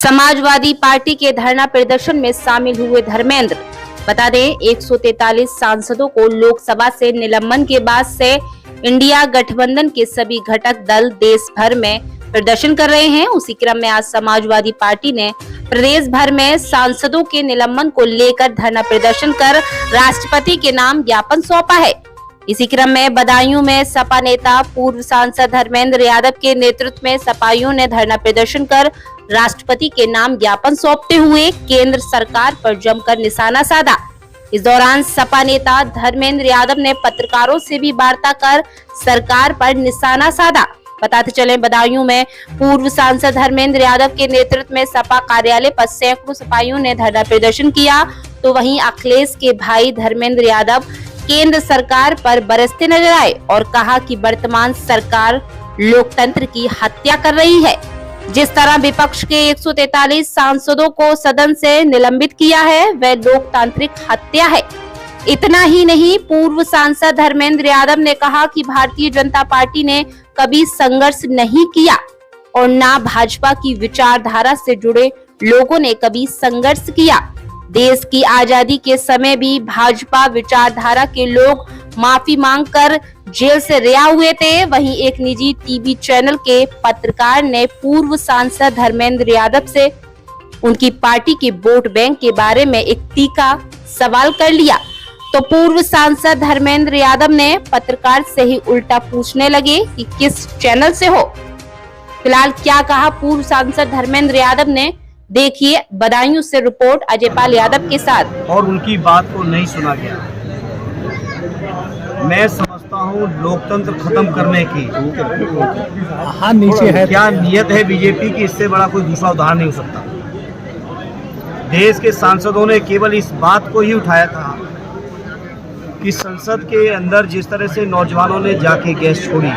Samajwadi party के धरना प्रदर्शन में शामिल हुए धर्मेंद्र। बता दें 143 सांसदों को लोकसभा से निलंबन के बाद से इंडिया गठबंधन के सभी घटक दल देश भर में प्रदर्शन कर रहे हैं। उसी क्रम में आज समाजवादी पार्टी ने प्रदेश भर में सांसदों के निलंबन को लेकर धरना प्रदर्शन कर राष्ट्रपति के नाम ज्ञापन सौंपा है। इसी क्रम में बदायूं में सपा नेता पूर्व सांसद धर्मेंद्र यादव के नेतृत्व में सपाइयों ने धरना प्रदर्शन कर राष्ट्रपति के नाम ज्ञापन सौंपते हुए केंद्र सरकार पर जमकर निशाना साधा। इस दौरान सपा नेता धर्मेंद्र यादव ने पत्रकारों से भी वार्ता कर सरकार पर निशाना साधा। बताते चले बदायूं में पूर्व सांसद धर्मेंद्र यादव के नेतृत्व में सपा कार्यालय पर सैकड़ों सपाइयों ने धरना प्रदर्शन किया, तो वहीं अखिलेश के भाई धर्मेंद्र यादव केंद्र सरकार पर बरसते नजर आए और कहा कि वर्तमान सरकार लोकतंत्र की हत्या कर रही है। जिस तरह विपक्ष के 143 सांसदों को सदन से निलंबित किया है वह लोकतांत्रिक हत्या है। इतना ही नहीं, पूर्व सांसद धर्मेंद्र यादव ने कहा कि भारतीय जनता पार्टी ने कभी संघर्ष नहीं किया और ना भाजपा की विचारधारा से जुड़े लोगों ने कभी संघर्ष किया। देश की आजादी के समय भी भाजपा विचारधारा के लोग माफी मांगकर जेल से रिहा हुए थे। वहीं एक निजी टीवी चैनल के पत्रकार ने पूर्व सांसद धर्मेंद्र यादव से उनकी पार्टी के वोट बैंक के बारे में एक तीखा सवाल कर लिया, तो पूर्व सांसद धर्मेंद्र यादव ने पत्रकार से ही उल्टा पूछने लगे कि किस चैनल से हो। फिलहाल क्या कहा पूर्व सांसद धर्मेंद्र यादव ने, देखिए बदायूं से रिपोर्ट अजयपाल यादव के साथ। और उनकी बात को नहीं सुना गया। मैं समझता हूँ लोकतंत्र खत्म करने की नीचे है क्या नियत है बीजेपी की, इससे बड़ा कोई दूसरा उदाहरण नहीं हो सकता। देश के सांसदों ने केवल इस बात को ही उठाया था कि संसद के अंदर जिस तरह से नौजवानों ने जाके गैस छोड़ी,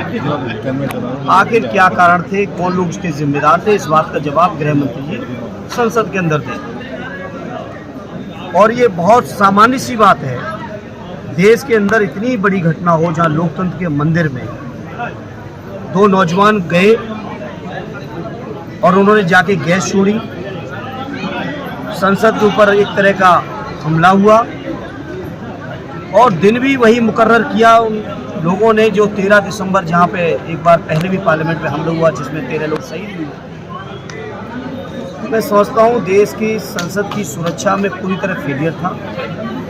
आखिर क्या कारण थे, कौन लोग उसके जिम्मेदार थे, इस बात का जवाब गृह मंत्री जी संसद के अंदर थे। और ये बहुत सामान्य सी बात है, देश के अंदर इतनी बड़ी घटना हो जहां लोकतंत्र के मंदिर में दो नौजवान गए और उन्होंने जाके गैस छोड़ी, संसद के ऊपर एक तरह का हमला हुआ और दिन भी वही मुकर्रर किया उन लोगों ने जो 13 दिसंबर जहां पे एक बार पहले भी पार्लियामेंट में हमला हुआ जिसमें 13 लोग शहीद हुए। मैं समझता हूं देश की संसद की सुरक्षा में पूरी तरह फेलियर था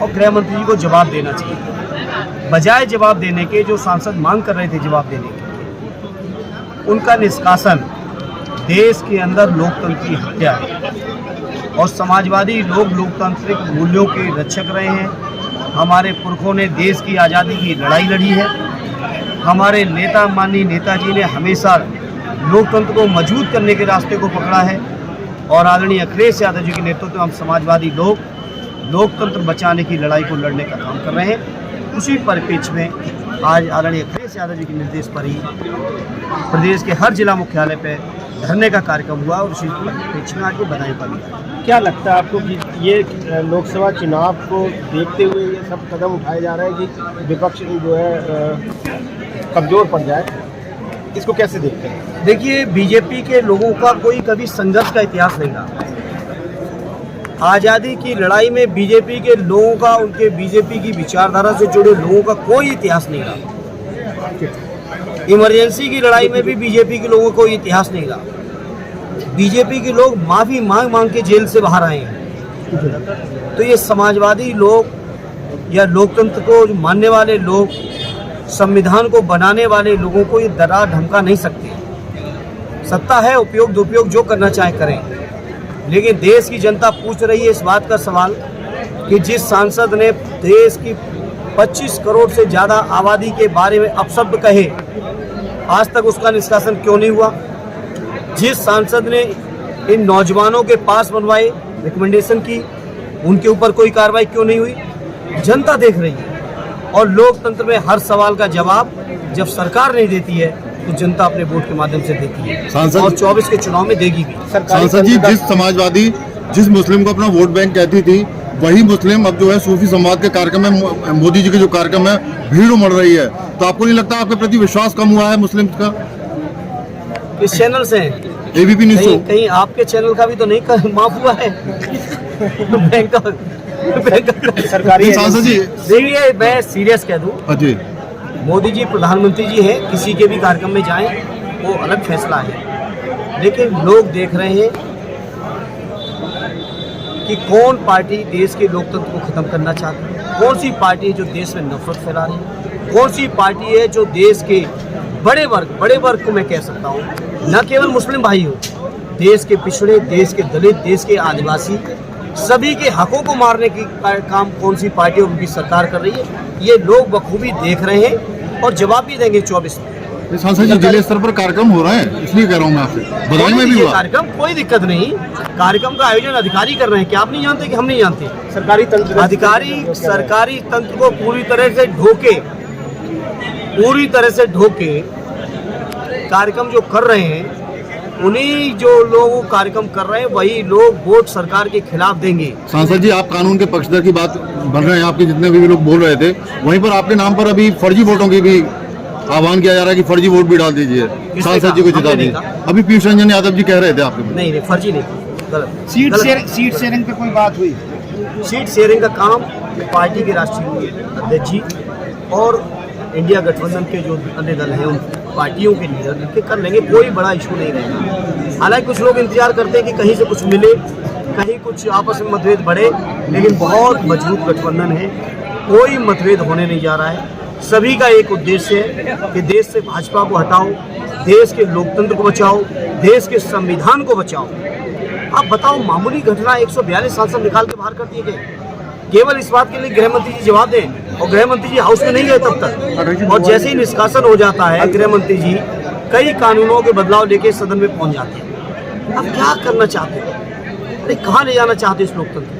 और गृह मंत्री जी को जवाब देना चाहिए। बजाय जवाब देने के जो सांसद मांग कर रहे थे जवाब देने के, उनका निष्कासन देश के अंदर लोकतंत्र की हत्या है। और समाजवादी लोग लोकतांत्रिक मूल्यों के रक्षक रहे हैं। हमारे पुरखों ने देश की आज़ादी की लड़ाई लड़ी है। हमारे नेता माननीय नेताजी ने हमेशा लोकतंत्र को मजबूत करने के रास्ते को पकड़ा है और आदरणीय अखिलेश यादव जी के नेतृत्व में हम समाजवादी लोग लोकतंत्र बचाने की लड़ाई को लड़ने का काम कर रहे हैं। उसी परिप्रेक्ष्य में आज आदरणीय अखिलेश यादव जी के निर्देश पर ही प्रदेश के हर जिला मुख्यालय पर धरने का कार्यक्रम हुआ और उसी परिप्रेक्ष्य में आज वो बधाई पाई। क्या लगता है आपको कि ये लोकसभा चुनाव को देखते हुए ये सब कदम उठाए जा रहे हैं कि विपक्ष जो है कमजोर पड़ जाए, इसको कैसे देखते हैं? देखिए, बीजेपी के लोगों का कोई कभी संघर्ष का इतिहास नहीं रहा। आज़ादी की लड़ाई में बीजेपी के लोगों का, उनके बीजेपी की विचारधारा से जुड़े लोगों का कोई इतिहास नहीं रहा। इमरजेंसी की लड़ाई में भी बीजेपी के लोगों का कोई इतिहास नहीं रहा। बीजेपी के लोग माफ़ी मांग मांग के जेल से बाहर आए हैं। तो ये समाजवादी लोग या लोकतंत्र को मानने वाले लोग, संविधान को बनाने वाले लोगों को ये डरा धमका नहीं सकते। सत्ता है, उपयोग दुरुपयोग जो करना चाहे करें, लेकिन देश की जनता पूछ रही है इस बात का सवाल कि जिस सांसद ने देश की 25 करोड़ से ज़्यादा आबादी के बारे में अपशब्द कहे, आज तक उसका निष्कासन क्यों नहीं हुआ? जिस सांसद ने इन नौजवानों के पास बनवाए, रिकमेंडेशन की, उनके ऊपर कोई कार्रवाई क्यों नहीं हुई? जनता देख रही है। और लोकतंत्र में हर सवाल का जवाब जब सरकार नहीं देती है तो जनता अपने वोट के माध्यम से देती है और 24 के चुनाव में देगी भी। सांसद जी, जिस समाजवादी जिस मुस्लिम को अपना वोट बैंक कहती थी, वही मुस्लिम अब जो है सूफी समाज के कार्यक्रम में, मोदी जी के जो कार्यक्रम है, भीड़ उमड़ रही है। तो आपको नहीं लगता आपके प्रति विश्वास कम हुआ है मुस्लिम का? किस चैनल से हैं? एबीपी न्यूज कहीं, तो कहीं आपके चैनल का भी तो नहीं माफ हुआ है? बैंक का सरकारी सांसद जी देखिए, मैं सीरियस कह दूं, अजय मोदी जी प्रधानमंत्री जी हैं, किसी के भी कार्यक्रम में जाएं वो अलग फैसला है, लेकिन लोग देख रहे हैं कि कौन पार्टी देश के लोकतंत्र को खत्म करना चाहती है, कौन सी पार्टी है जो देश में नफरत फैला रही है, कौन सी पार्टी है जो देश के बड़े वर्ग को मैं कह सकता हूँ, न केवल मुस्लिम भाई हो, देश के पिछड़े, देश के दलित, देश के आदिवासी, सभी के हकों को मारने की काम कौन सी पार्टी और उनकी सरकार कर रही है, ये लोग बखूबी देख रहे हैं और जवाब भी देंगे 24 में। सांसद जी जिले स्तर पर कार्यक्रम हो रहा है, इसलिए कह रहा हूँ मैं आपसे, बधाई में भी हुआ कार्यक्रम, कोई दिक्कत नहीं, कार्यक्रम का आयोजन अधिकारी कर रहे हैं, क्या आप नहीं जानते कि हम नहीं जानते? सरकारी तंत्र अधिकारी सरकारी तंत्र को पूरी तरह से ढोके कार्यक्रम जो कर रहे हैं, उन्हीं जो लोग कार्यक्रम कर रहे हैं वही लोग वोट सरकार के खिलाफ देंगे। सांसद जी आप कानून के पक्षधर की बात बन रहे हैं, आपके जितने भी लोग बोल रहे थे, वहीं पर आपके नाम पर अभी फर्जी वोटों की भी आह्वान किया जा रहा है कि फर्जी वोट भी डाल दीजिए, सांसद जी को जिता दीजिए। अभी पीयूष रंजन यादव जी कह रहे थे आपके नहीं, फर्जी नहीं, गलत। सीट शेयरिंग पे कोई बात हुई? सीट शेयरिंग का काम पार्टी के राष्ट्रीय अध्यक्ष जी और इंडिया गठबंधन के जो अन्य दल हैं उन पार्टियों के लीडर मिलकर कर लेंगे, कोई बड़ा इशू नहीं रहेगा। हालांकि कुछ लोग इंतजार करते हैं कि कहीं से कुछ मिले, कहीं कुछ आपस में मतभेद बढ़े, लेकिन बहुत मजबूत गठबंधन है, कोई मतभेद होने नहीं जा रहा है। सभी का एक उद्देश्य है कि देश से भाजपा को हटाओ, देश के लोकतंत्र को बचाओ, देश के संविधान को बचाओ। आप बताओ, मामूली घटना 142 सांसद निकाल के बाहर कर दिए गए, केवल इस बात के लिए गृह मंत्री जी जवाब दें, और गृह मंत्री जी हाउस में नहीं गए तब तक, और जैसे ही निष्कासन हो जाता है गृह मंत्री जी कई कानूनों के बदलाव लेके सदन में पहुंच जाते हैं। अब क्या करना चाहते हैं? अरे कहाँ ले जाना चाहते हैं इस लोकतंत्र?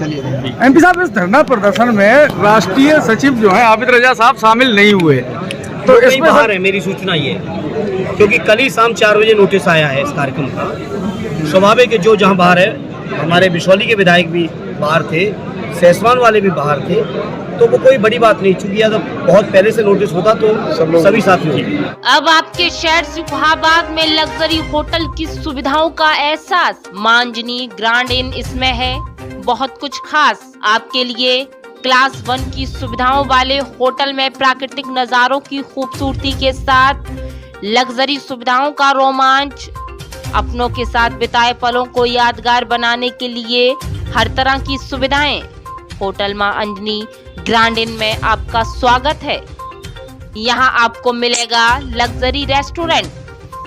एमपी साहब, इस धरना प्रदर्शन में राष्ट्रीय सचिव जो है आबिद रजा साहब शामिल नहीं हुए, तो इसमें बाहर है, मेरी सूचना ये है, क्योंकि कल ही शाम 4 बजे नोटिस आया है इस कार्यक्रम का। स्वाभाविक है जो जहाँ बाहर है, हमारे बिशौली के विधायक भी बाहर थे, सैसवान वाले भी बाहर थे, तो वो कोई बड़ी बात नहीं, चूंकि अगर बहुत पहले से नोटिस होता तो सभी साथ में। अब आपके शहर सुखहाबाद में लग्जरी होटल की सुविधाओं का एहसास मांजनी ग्रैंड इन इसमें है बहुत कुछ खास आपके लिए। क्लास 1 की सुविधाओं वाले होटल में प्राकृतिक नजारों की खूबसूरती के साथ लग्जरी सुविधाओं का रोमांच, अपनों के साथ बिताए पलों को यादगार बनाने के लिए हर तरह की सुविधाएं। होटल मां अंजनी ग्रैंड इन में आपका स्वागत है। यहां आपको मिलेगा लग्जरी रेस्टोरेंट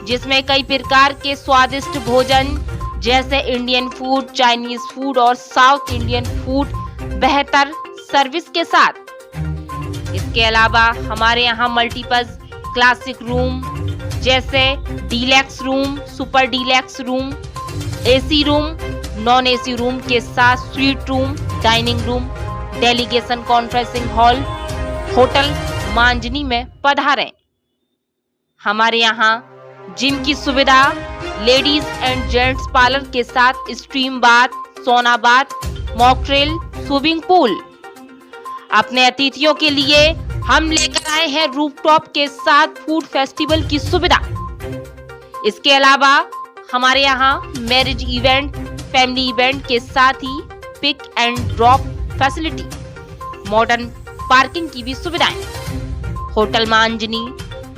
जिसमें कई प्रकार के स्वादिष्ट भोजन जैसे इंडियन फूड, चाइनीज फूड और साउथ इंडियन फूड बेहतर सर्विस के साथ। इसके अलावा हमारे यहाँ मल्टीपर्पज क्लासिक रूम जैसे deluxe room, super deluxe room, AC room, non AC room के साथ suite room, dining room, delegation conferencing hall hotel Manjani में पधारें। हमारे यहाँ जिम की सुविधा, लेडीज एंड जेंट्स पार्लर के साथ स्ट्रीम बाथ, सोना बाथ, मॉकटेल, स्विमिंग पूल। अपने अतिथियों के लिए हम लेकर आए हैं रूफटॉप के साथ फूड फेस्टिवल की सुविधा। इसके अलावा हमारे यहाँ मैरिज इवेंट, फैमिली इवेंट के साथ ही pick and drop facility, modern parking की भी सुविधाएं। होटल मांजनी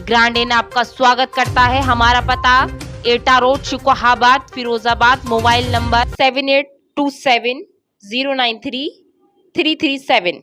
ग्रैंड इन आपका स्वागत करता है। हमारा पता Etah road, Shikohabad, Firozabad. Mobile number 7827093337।